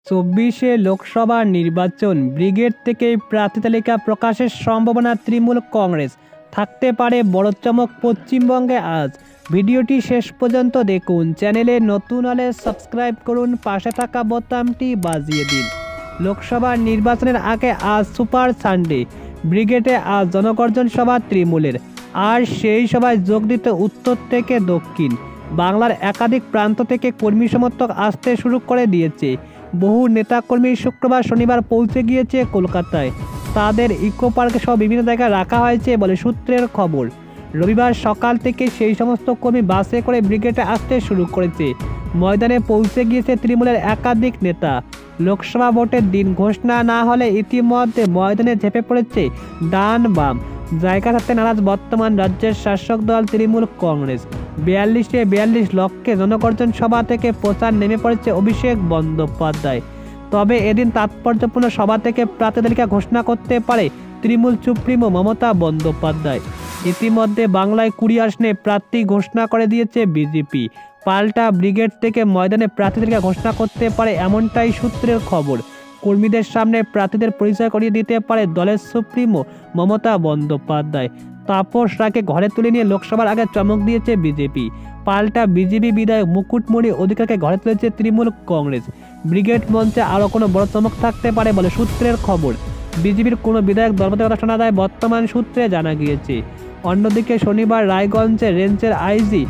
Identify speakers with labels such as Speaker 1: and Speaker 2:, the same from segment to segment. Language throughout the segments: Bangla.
Speaker 1: ২৪শে লোকসভা নির্বাচন, ব্রিগেড থেকেই প্রার্থী তালিকা প্রকাশের সম্ভাবনা তৃণমূল কংগ্রেস। থাকতে পারে বড় চমক পশ্চিমবঙ্গে আজ। ভিডিওটি শেষ পর্যন্ত দেখুন। চ্যানেলে নতুন হলে সাবস্ক্রাইব করুন, পাশে থাকা বোতামটি বাজিয়ে দিন। লোকসভা নির্বাচনের আগে আজ সুপার সানডে। ব্রিগেডে আজ জনগর্জন সভা তৃণমূলের, আর সেই সভায় যোগ দিতে উত্তর থেকে দক্ষিণ বাংলার একাধিক প্রান্ত থেকে কর্মী সমর্থক আসতে শুরু করে দিয়েছে। বহু নেতাকর্মী শুক্রবার শনিবার পৌঁছে গিয়েছে কলকাতায়। তাদের ইকো পার্কে সহ বিভিন্ন জায়গায় রাখা হয়েছে বলে সূত্রের খবর। রবিবার সকাল থেকে সেই সমস্ত কর্মী বাসে করে ব্রিগেডে আসতে শুরু করেছে। ময়দানে পৌঁছে গিয়েছে তৃণমূলের একাধিক নেতা। লোকসভা ভোটের দিন ঘোষণা না হলে ইতিমধ্যে ময়দানে ঝেঁপে পড়েছে ডান বাম। জায়গা থাকতে নারাজ বর্তমান রাজ্যের শাসক দল তৃণমূল কংগ্রেস। ৪২ লক্ষে জনগর্জন সভা থেকে প্রচার নেমে পড়েছে অভিষেক বন্দ্যোপাধ্যায়। তবে এদিন তাৎপর্যপূর্ণ সভা থেকে প্রার্থী তালিকা ঘোষণা করতে পারে তৃণমূল সুপ্রিমো মমতা বন্দ্যোপাধ্যায়। ইতিমধ্যে বাংলায় ২০ আসনে প্রার্থী ঘোষণা করে দিয়েছে বিজেপি। পাল্টা ব্রিগেড থেকে ময়দানে প্রার্থী তালিকা ঘোষণা করতে পারে, এমনটাই সূত্রের খবর। কর্মীদের সামনে প্রার্থীদের পরিচয় করিয়ে দিতে পারে দলের সুপ্রিমো মমতা বন্দ্যোপাধ্যায়। তাপস রায়কে ঘরে তুলে নিয়ে লোকসভার আগে চমক দিয়েছে বিজেপি। পাল্টা বিজেপি বিধায়ক মুকুটমণি অধিকারকে ঘরে তুলেছে তৃণমূল কংগ্রেস। ব্রিগেড মঞ্চে আরও কোনো বড় চমক থাকতে পারে বলে সূত্রের খবর। বিজেপির কোনো বিধায়ক দলপতির কথা শোনা যায় বর্তমান সূত্রে জানা গিয়েছে। অন্যদিকে শনিবার রায়গঞ্জে রেঞ্জের আইজি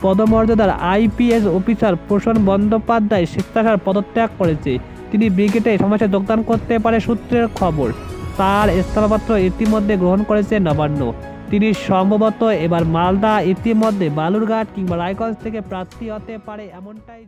Speaker 1: পদমর্যাদার আইপিএস অফিসার প্রসন্ন বন্দ্যোপাধ্যায় স্বেচ্ছাচার পদত্যাগ করেছে। তিনি ব্রিগেডে সমাবেশে যোগদান করতে পারে সূত্রের খবর। তার ইস্তফাপত্র ইতিমধ্যে গ্রহণ করেছে নবান্ন। তিনি সম্ভবত এবার মালদা, ইতিমধ্যে বালুরঘাট কিংবা রায়গঞ্জ থেকে প্রার্থী হতে পারে, এমনটাই